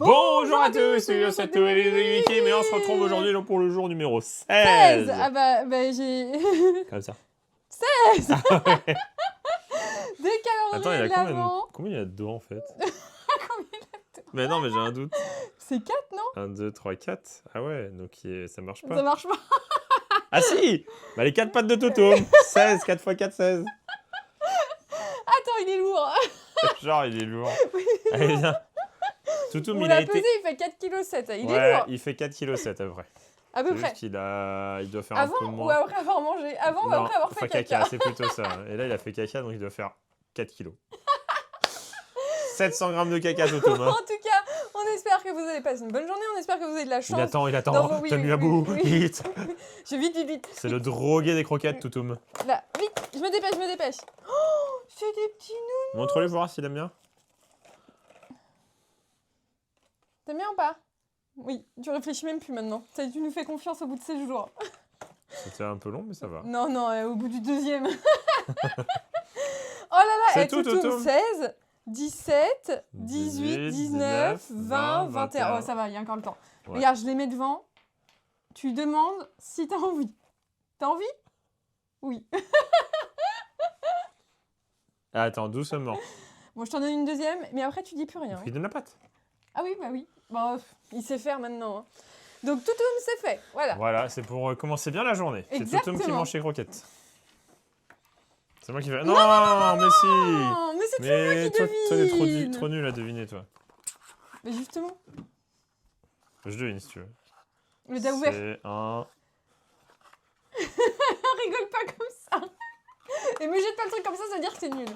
Bonjour à tous, c'est Wiki, mais on se retrouve aujourd'hui pour le jour numéro 16. 16. Ah bah j'ai... Comme ça. 16. Des Attends, il y calendriers a de l'Avent. combien il y a de doigts en fait? Combien il y a de doigts? Mais non, mais j'ai un doute. C'est 4, non? 1, 2, 3, 4. Ah ouais, donc ça marche Ça pas. marche pas. Ah si, bah les 4 pattes de Toto. 16, 4 x 4, 16. Attends, il est lourd. Genre, il est lourd. Allez, viens. Toutoum, On il a l'a été... pesé, il fait 4,7 kg. Il est Ouais, lourd. il fait 4,7 kg à peu près. À peu C'est près. juste qu'il il doit faire Avant un peu ou moins. après avoir mangé? Avant ou Non, après avoir enfin, fait caca? c'est plutôt ça. Et là, il a fait caca, donc il doit faire 4 kilos. 700 grammes de caca, Toutoum. Hein. En tout cas, on espère que vous avez passé une bonne journée. On espère que vous avez de la chance. Il attend. Oui, Tiens-lui à oui, bout, oui. vite. Je vite. C'est le drogué des croquettes, Toutoum. Là, vite. Je me dépêche. Oh, c'est des petits nounous. Montre-lui pour voir s'il aime bien. T'aimes bien ou pas? Oui, tu réfléchis même plus maintenant. Tu nous fais confiance au bout de 16 jours. C'était un peu long, mais ça va. Non, au bout du deuxième. Oh là là, C'est et tout, Toutoum, Toutoum. 16, 17, 18, 18, 19, 20, 20, 21. Oh, ça va, il y a encore le temps. Ouais. Regarde, je les mets devant. Tu demandes si t'as envie. T'as envie? Oui. Attends, doucement. Bon, je t'en donne une deuxième, mais après, tu dis plus rien. Il donne la patte. Ah oui, bah oui. Bon, il sait faire maintenant. Hein. Donc, Toutoum, c'est fait. Voilà. Voilà, c'est pour commencer bien la journée. C'est Toutoum qui Exactement. mange ses croquettes. C'est moi qui vais... Non, mais si. Oh, mais c'est toujours moi qui toi, devine. t'es trop nul à deviner, toi. Mais justement, Je devine, si tu veux. le dé ouvert. C'est un... Rigole pas comme ça. Et me jette pas le truc comme ça veut dire que c'est nul.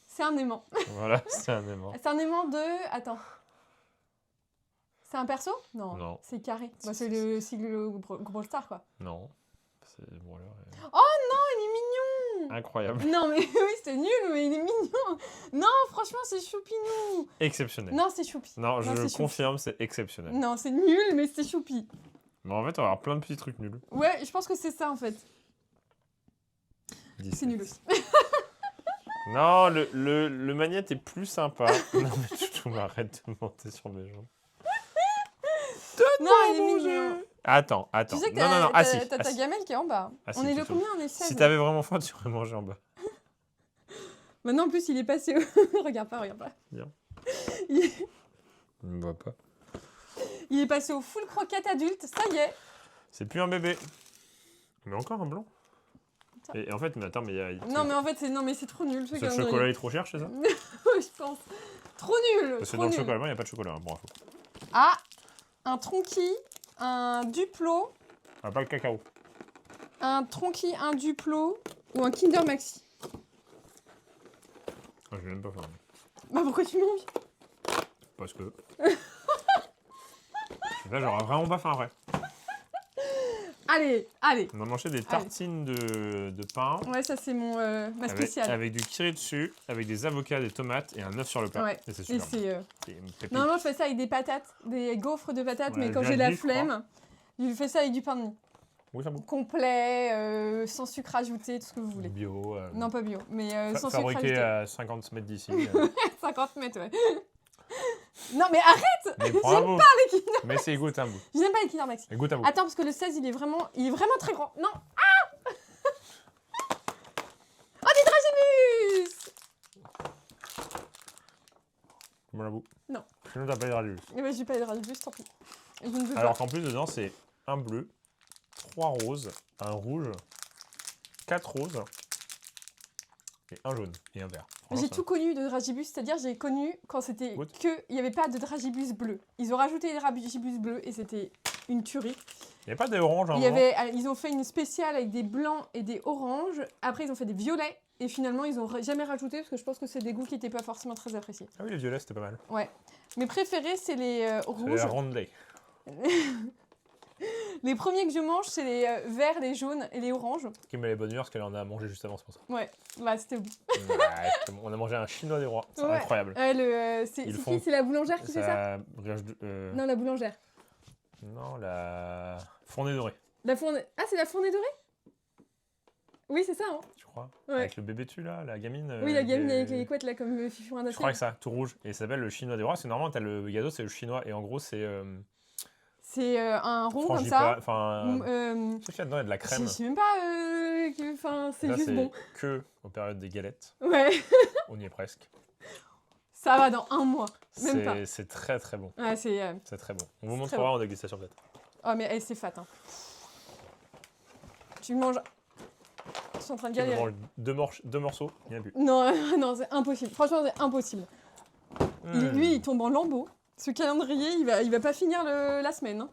C'est un aimant. Voilà, c'est un aimant. C'est un aimant de... Attends. C'est un perso? Non. Non. C'est carré. Bah, c'est le sigle Brawl Star, quoi. Non. C'est... Bon, alors... Oh, il est mignon. Incroyable. Non, mais oui, c'est nul, mais il est mignon. Non, franchement, c'est choupinou. Exceptionnel. Non, c'est choupi. Non, c'est je choupi. confirme, c'est exceptionnel. Non, c'est nul, mais c'est choupi. Mais en fait, on va avoir plein de petits trucs nuls. Ouais, je pense que c'est ça, en fait. 17. C'est nul aussi. Non, le magnète est plus sympa. Non, mais tu m'arrêtes de monter sur mes jambes. Non, il est mignon. Attends. Tu sais que Non, t'as assis. ta gamelle qui est en bas. Assis, On est le plutôt. combien? On est 16. Si t'avais vraiment faim, tu aurais mangé en bas. Maintenant, en plus, il est passé au... regarde pas. Bien. Il... Je ne vois pas. il est passé au full croquette adulte, ça y est. C'est plus un bébé. Mais encore un blanc. Et en fait, mais attends, mais il y a... Non, mais en fait, c'est trop nul. Ce Le calendrier. chocolat est trop cher chez ça? Oui, je pense. Trop nul. Parce que trop dans le nul. chocolat, il n'y a pas de chocolat, hein, pour info. Ah, un tronqui, un duplo, Ah, pas le cacao. un tronqui, un duplo ou un Kinder Maxi. Ah, je vais même pas faire. Bah pourquoi tu manges? Parce que... Là, j'aurais vraiment pas faim, vrai. Allez. On a mangé des tartines de pain. Ouais, ça c'est ma spéciale. Avec du curry dessus, avec des avocats, des tomates et un œuf sur le plat. Ouais. Et c'est Et super. c'est... C'est une pépite. Normalement, je fais ça avec des patates, des gaufres de patates, Ouais, mais quand bien j'ai la dit, je crois. flemme, je fais ça avec du pain de mie. Oui, ça bouffe. Complet, sans sucre ajouté, tout ce que vous voulez. Bio. Non, pas bio, mais sans sucre fabriqué ajouté. à 50 mètres d'ici. 50 mètres, ouais. Non, mais arrête! Mais prends un bout. Les Kinder... Mais c'est goûte un bout. Je n'aime pas les Kinder Maxi. Et goûte un bout. Attends, parce que le 16, il est vraiment très grand. Non! Oh, des dragibus! Prends un bout. Non. Sinon, t'as pas de radius. Eh ben, j'ai pas les dragibus, tant pis. Je ne veux Alors pas. qu'en plus, dedans, c'est un bleu, 3 roses, un rouge, 4 roses, et un jaune, et un vert. J'ai tout connu de dragibus, c'est-à-dire j'ai connu quand c'était Goûte. il n'y avait pas de dragibus bleu. Ils ont rajouté des dragibus bleus et c'était une tuerie. Il n'y a pas des oranges, hein, Ils ont fait une spéciale avec des blancs et des oranges. Après, ils ont fait des violets. Et finalement, ils n'ont jamais rajouté parce que je pense que c'est des goûts qui n'étaient pas forcément très appréciés. Ah oui, les violets, c'était pas mal. Ouais. Mes préférés, c'est les C'est rouges. la rondelay. Les premiers que je mange, c'est les verts, les jaunes et les oranges. Qui met les bonnes humeurs, parce qu'elle en a mangé juste avant, c'est pour ça. Ouais, bah c'était bon. Ouais, on a mangé un chinois des rois, c'est Ouais. incroyable. C'est Ils qui? font- C'est la boulangère qui fait ça? Non, la boulangère. Non, la fournée dorée. La fournée... Ah, c'est la fournée dorée? Oui, c'est ça. Hein. Tu crois? Ouais. Avec le bébé dessus là, la gamine. Oui, la gamine avec les couettes là, comme Fifi Je crois que ça, tout rouge. Et ça s'appelle le chinois des rois. C'est normalement, t'as le gâteau, c'est le chinois. Et en gros, c'est. C'est un rond comme frangipane. ça. Enfin. Je sais qu'il y a dedans, il y a de la crème. Je sais même pas. Enfin, c'est Là, juste bon. que aux périodes des galettes. Ouais. On y est presque. Ça va dans 1 mois. Même pas. C'est très très bon. Ouais, c'est. C'est très bon. On vous C'est montrera en dégustation peut-être. Oh, mais c'est fat. Hein. Tu manges. Je suis en train de Tu me galérer. manges deux morceaux, il n'y en a plus. Non, non, c'est impossible. Franchement, c'est impossible. Lui, il tombe en lambeaux. Ce calendrier, il va pas finir la semaine. Hein.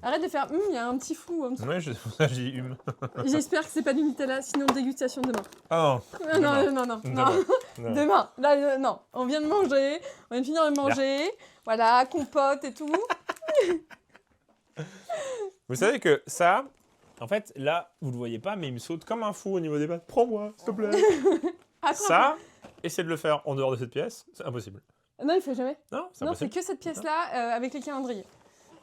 Arrête de faire il y a un petit flou en dessous. Ouais, j'ai dit hume. J'espère que c'est pas du Nutella, sinon dégustation demain. Oh, Non. Demain. Là, non. On vient de manger, on vient de finir de manger. Voilà, compote et tout. Vous savez que ça, en fait, là, vous le voyez pas, mais il me saute comme un fou au niveau des pattes. Prends-moi, s'il te plaît. Ça, essayer de le faire en dehors de cette pièce, c'est impossible. Non, il fait jamais. Non, c'est Non, impossible. c'est que cette pièce-là avec les calendriers.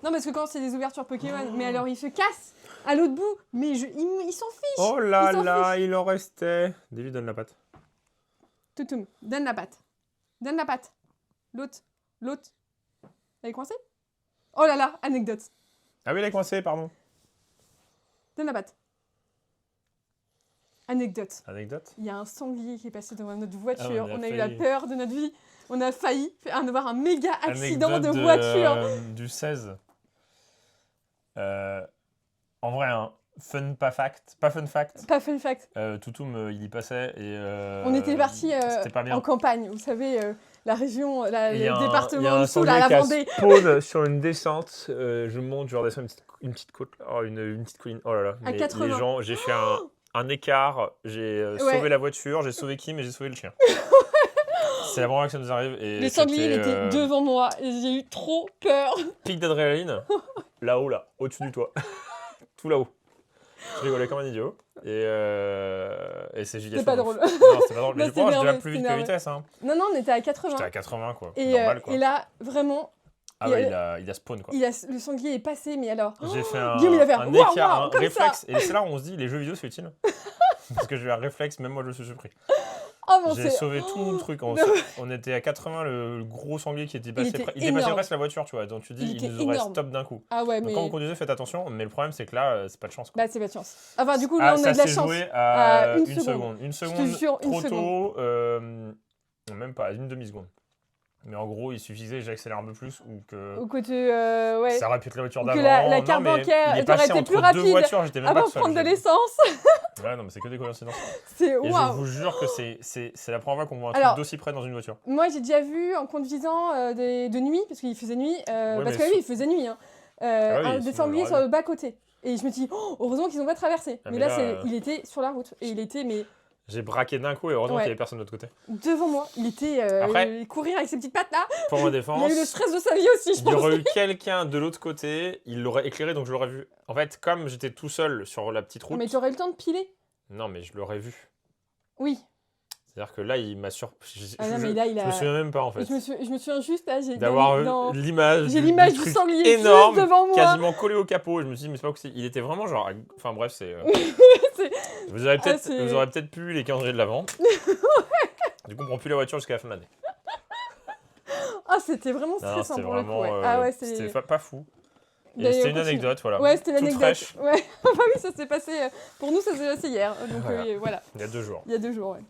Non, parce que quand c'est des ouvertures Pokémon, mais alors il se casse à l'autre bout. Mais il s'en fiche. Oh là Il s'en là, il en restait. Davy, donne la patte. Toutoum, donne la patte. Donne la patte. L'autre. Elle est coincée? Oh là là, anecdote. Ah oui, il est coincé, pardon. Donne la patte. Anecdote. Anecdote. Il y a un sanglier qui est passé devant notre voiture. Ah, on a eu la peur de notre vie. On a failli avoir un méga accident Anecdote de voiture. Du 16. En vrai, hein, fun pas fact. Pas fun fact. Pas fun fact. Toutoum, il y passait et... On était partis en campagne. Vous savez, la région, le département en dessous, la Vendée. Spawn sur une descente. Je monte, je redescends une petite côte. Oh, une petite colline. Oh là là. À Mais 80. les gens, j'ai fait un écart. J'ai sauvé la voiture, j'ai sauvé Kim et j'ai sauvé le chien. C'est la première fois que ça nous arrive. Et le sanglier, il était devant moi et j'ai eu trop peur. Pic d'adrénaline, là-haut, là, au-dessus du toit. Tout là-haut. Je rigolais comme un idiot. Et c'est giga. C'était pas drôle. Non, c'était pas drôle. Mais Non, je pense que je énervé, vais plus vite que vitesse. Hein. Non, on était à 80. J'étais à 80, quoi. Et, Normal, quoi. et là, vraiment. Ah ouais, il a spawn, quoi. Le sanglier est passé, mais alors. J'ai fait un écart, un réflexe. Et c'est là où on se dit, les jeux vidéo, c'est utile. Parce que j'ai eu un réflexe, même moi, je suis surpris. Oh, bon, j'ai sauvé tout le truc. On était à 80, le gros sanglier qui était passé. Il dépassait presque la voiture, tu vois. Donc tu dis, il nous aurait stop d'un coup. Ah ouais, donc quand vous conduisez, faites attention. Mais le problème, c'est que là, c'est pas de chance. Quoi. Bah, c'est pas de chance. Enfin, du coup, là, on a de la chance. Ça s'est joué à une seconde. Une Je te seconde, jure, trop tôt. Même pas, une demi-seconde. Mais en gros, il suffisait que j'accélère un peu plus ou que. Ou que tu. Ouais. Ça aurait pu être la voiture d'avant. Que la carte bancaire t'aurait été plus rapide. Deux voitures, j'étais même avant pas de seul, prendre de l'essence. Ouais, non, mais c'est que des coïncidences. C'est waouh. Et je vous jure que c'est la première fois qu'on voit un truc d'aussi près dans une voiture. Moi, j'ai déjà vu en conduisant de nuit, parce qu'il faisait nuit. Parce que oui, il faisait nuit. Hein, des sangliers sur le bas-côté. Et je me dis, heureusement qu'ils n'ont pas traversé. Mais là, il était sur la route. Et il était, mais. J'ai braqué d'un coup et heureusement qu'il n'y avait personne de l'autre côté. Devant moi, il était courir avec ses petites pattes là. Pour ma défense. Il a eu le stress de sa vie aussi, je pense. Il y aurait eu quelqu'un de l'autre côté, il l'aurait éclairé donc je l'aurais vu. En fait, comme j'étais tout seul sur la petite route. Mais tu aurais eu le temps de piler. Non, mais je l'aurais vu. Oui. C'est-à-dire que là, il m'a surpris. Je me souviens même pas en fait. Je me souviens juste là, d'avoir l'image. J'ai l'image du sanglier énorme, juste devant moi. quasiment collé au capot. Et je me suis dit, mais c'est pas possible. Il était vraiment genre. Enfin bref, c'est. Vous aurez peut-être pu les calendriers de l'avant. Du coup, on prend plus la voiture jusqu'à la fin de l'année. Ah, c'était vraiment stressant pour le coup. Ouais. C'était pas fou. Et c'était une anecdote, voilà. Ouais, c'était l'anecdote. Fraîche. Ouais. Bah oui, ça s'est passé. Pour nous, ça s'est passé hier. Donc voilà. Il y a 2 jours. Il y a 2 jours, ouais.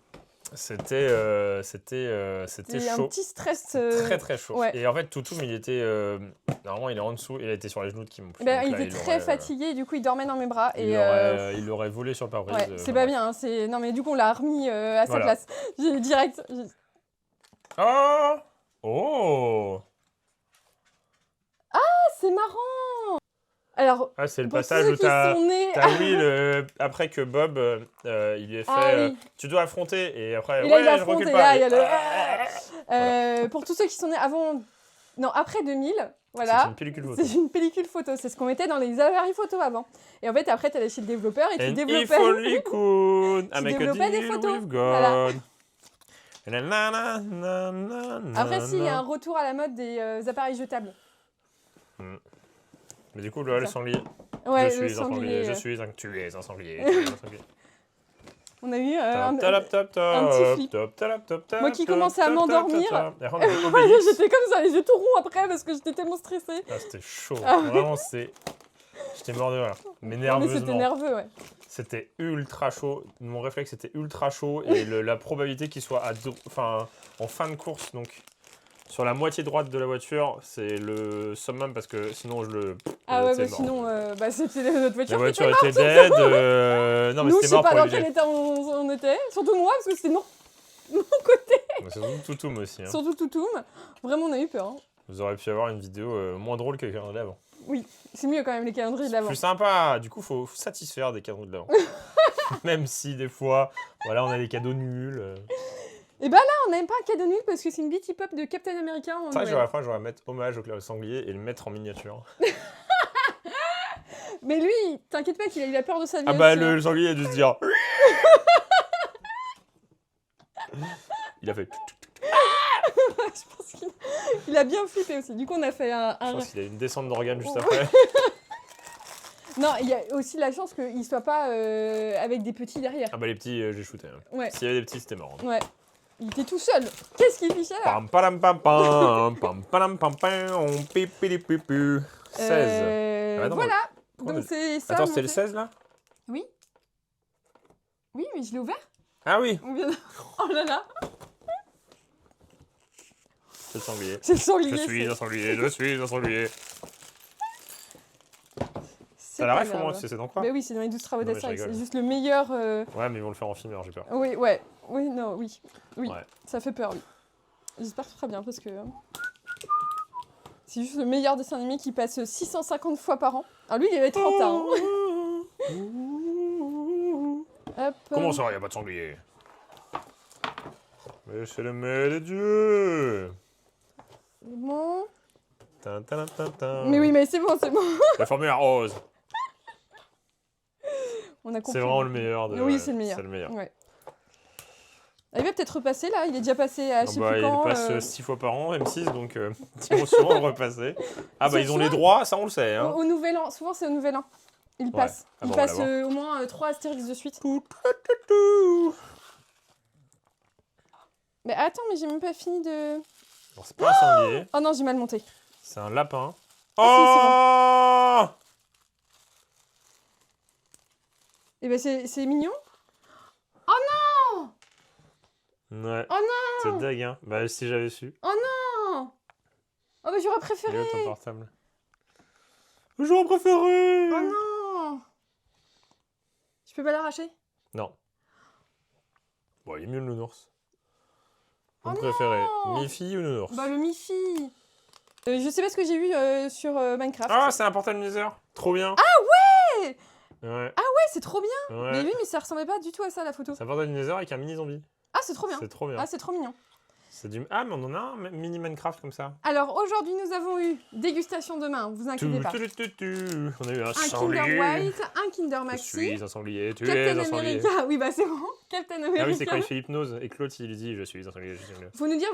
C'était chaud. Un petit stress. Très très chaud. Ouais. Et en fait, Toutoum, il était. Normalement, il est en dessous. Il a été sur les genoux de Kim. Ben, il était très fatigué. Du coup, il dormait dans mes bras. Il aurait volé sur le pare-brise. Ouais, c'est pas bien. Non, mais du coup, on l'a remis à sa place. J'ai direct. Oh Ah, c'est marrant. Alors, c'est le passage où t'as Will, après que Bob, il lui a fait tu dois affronter, et après, je recule pas. Là, il y a pour tous ceux qui sont nés avant... Non, après 2000, voilà. C'est une pellicule photo. C'est une pellicule photo, c'est ce qu'on mettait dans les appareils photo avant. Et en fait, après, tu allais chez le développeur et tu développais... tu développais des photos. Voilà. Après, il y a un retour à la mode des appareils jetables. Mais du coup, là, le sanglier. Ouais, je suis un sanglier. Je suis un... Tu es un sanglier. Tu es un sanglier. On a eu un petit flip. Moi qui commençais à m'endormir. J'étais comme ça, les yeux tout ronds après parce que j'étais tellement stressée. Ah, c'était chaud. Vraiment, j'étais mort de rire. Mais nerveusement. C'était nerveux, ouais. C'était ultra chaud. Mon réflexe était ultra chaud et la probabilité qu'il soit en fin de course, donc sur la moitié droite de la voiture, c'est le summum parce que sinon je le. Ah ouais, mais sinon, c'était notre voiture. La voiture était dead. Non, mais nous, je c'était sais mort pas pour dans les quel état on était. Surtout moi, parce que c'était mon côté. Mais surtout Toutoum aussi. Hein. Surtout Toutoum. Vraiment, on a eu peur. Hein. Vous auriez pu avoir une vidéo moins drôle que les calendriers d'avant. Oui, c'est mieux quand même les calendriers d'avant. Plus sympa. Du coup, faut satisfaire des calendriers d'avant. Même si des fois, voilà, on a des cadeaux nuls. Et bah là, on n'aime pas un cadeau nul parce que c'est une Beauty Pop de Captain America. Ça, j'aurais mettre hommage au sanglier et le mettre en miniature. Mais lui, t'inquiète pas qu'il a eu la peur de sa vie. Ah bah le sanglier a dû se dire. Il a fait. Je pense qu'il a bien flippé aussi. Du coup, on a fait un... Je pense qu'il a une descente d'organes juste après. Non, il y a aussi la chance qu'il soit pas avec des petits derrière. Ah bah les petits, j'ai shooté. Hein. Ouais. S'il y avait des petits, c'était marrant. Ouais. Il était tout seul. Qu'est-ce qu'il fichait là? Pam pam pam pam pam pam pam pam pipi 16. Voilà. Donc c'est ça. Attends, c'est le 16 là? Oui. Oui, mais je l'ai ouvert. Ah oui. On vient de... Oh là là. C'est le sanglier. C'est le sanglier. Je suis un sanglier, je suis un sanglier. Ça la ref au moins, c'est dans quoi? Bah oui, c'est dans les 12 travaux d'Astérix. C'est juste le meilleur. Ouais, mais ils vont le faire en filmeur, j'ai peur. Oui, ouais. Oui, non, oui. Oui. Ouais. Ça fait peur, oui. J'espère que tout sera bien parce que. C'est juste le meilleur dessin animé qui passe 650 fois par an. Alors lui, il avait 30 ans. Hop. Comment ça, il n'y a pas de sanglier? Mais c'est le maître des dieux. C'est bon. Tin. Mais oui, mais c'est bon, c'est bon. La formule rose. On a compris. C'est vraiment le meilleur. Oui, c'est le meilleur. C'est le meilleur. Ouais. Il va peut-être repasser là, il est déjà passé à je sais plus quand. Il passe 6 fois par an, M6, donc ils vont souvent le repasser. Ah bah ils ont les droits, ça on le sait. Hein. Au Nouvel An, souvent c'est au Nouvel An. Il passe. Ah il passe au moins 3 Astérix de suite. Mais attends, mais j'ai même pas fini de... Alors c'est pas un sanglier. Oh non, j'ai mal monté. C'est un lapin. Oh Et ben c'est mignon. Oh non! Ouais. Oh non! C'est dingue, hein. Bah si j'avais su. Oh non! Oh bah j'aurais préféré. Il est où ton portable? J'aurais préféré. Oh non! Je peux pas l'arracher? Non. Bon, il est mieux le nounours. Vous préférez mi-fille ou nounours? Bah le mi-fille. Je sais pas ce que j'ai vu sur Minecraft. Ah, c'est un portal Nether. Trop bien. Ah ouais! Ouais. Ah ouais, c'est trop bien. Ouais. Mais oui, mais ça ressemblait pas du tout à ça la photo. C'est un portal Nether avec un mini zombie. Ah, c'est trop bien. C'est trop bien. Ah, c'est trop mignon. Ah, mais on en a un mini Minecraft comme ça. Alors aujourd'hui, nous avons eu dégustation demain, vous inquiétez pas. On a eu un sanglier. Kinder White, un Kinder Maxi. Je suis un sanglier, tu Captain es un sanglier. America. Oui, bah c'est bon. Captain America. Ah oui, c'est quand il fait hypnose et Claude il dit je suis un sanglier, je suis un sanglier. Faut nous dire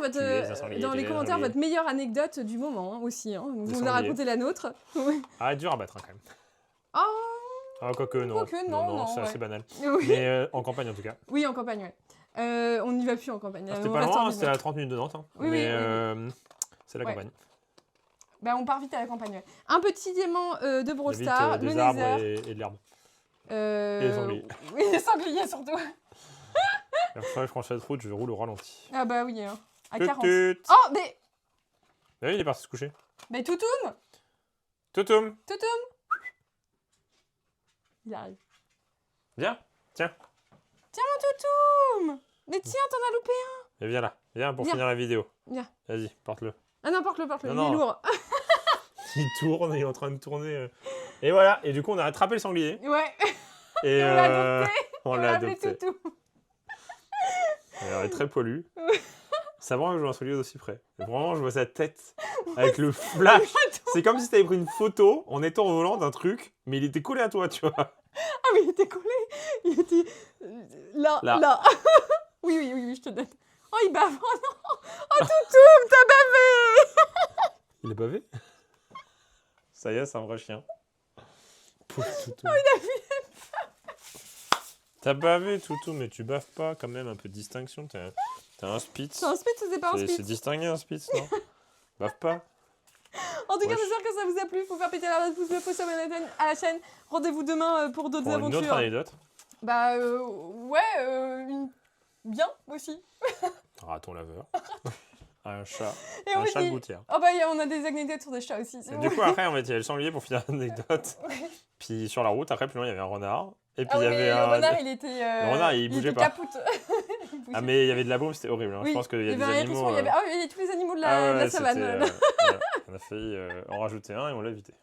dans les commentaires votre meilleure anecdote du moment aussi. Hein. Vous nous racontez la nôtre. Ah, dur à battre hein, quand même. Oh. Ah, quoique non. Non, c'est assez banal. Oui. Mais en campagne en tout cas. Oui, en campagne, ouais. On n'y va plus en campagne. C'était pas loin, c'était à 30 minutes de Nantes. Hein. Oui, mais c'est la campagne. Bah, on part vite à la campagne. Ouais. Un petit diamant de Brawl Stars, le arbres et de l'herbe. Et les sangliers. Oui, les sangliers surtout. La prochaine fois, je fais route, je roule au ralenti. Ah bah oui, hein. À 40. Oh, mais... Bah oui, il est parti se coucher. Mais Toutoum. Il arrive. Viens, tiens. Tiens mon Toutoum. Mais tiens, t'en as loupé un. Et viens là, viens pour finir la vidéo. Viens. Vas-y, porte-le. Ah non, porte-le, il est lourd. Il tourne, il est en train de tourner. Et voilà, et du coup on a attrapé le sanglier. Ouais. Et on l'a adopté. On l'a adopté. Toutou. Alors, il est très poilu. Ça va que je vois un sanglier d'aussi près. Vraiment, je vois sa tête avec le flash. C'est comme si tu avais pris une photo en étant au volant d'un truc, mais il était collé à toi, tu vois. Ah, mais il était collé. Il était là. Oui, je te donne. Oh, il bave. Oh non. Oh, Toutou, t'as bavé. Il est bavé? Ça y est, c'est un vrai chien. Toutou. T'as bavé, Toutou, mais tu baves pas quand même, un peu de distinction. T'as un spitz. C'est un spitz ou c'est pas un spitz? C'est distingué un spitz, non? Bave pas. En tout cas, j'espère que ça vous a plu. Faut faire péter la pouce bleu, faut s'abonner à la chaîne. Rendez-vous demain pour d'autres aventures. Une autre anecdote. Bah bien aussi. Un raton laveur. Un chat. Et un chat de gouttière. Oh bah on a des anecdotes sur des chats aussi. Du coup après il y avait le sanglier pour finir l'anecdote. Puis sur la route après plus loin il y avait un renard. Et puis il y avait le renard il était. Le renard il bougeait pas. Capoute. Ah mais il y avait de la boum, c'était horrible. Oui, je pense qu'il y a des animaux. Il y avait tous les animaux de la savane. On a failli en rajouter un et on l'a évité.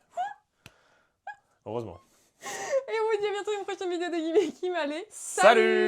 Heureusement. Et on vous dit à bientôt une prochaine vidéo de Guimé qui m'allait. Salut.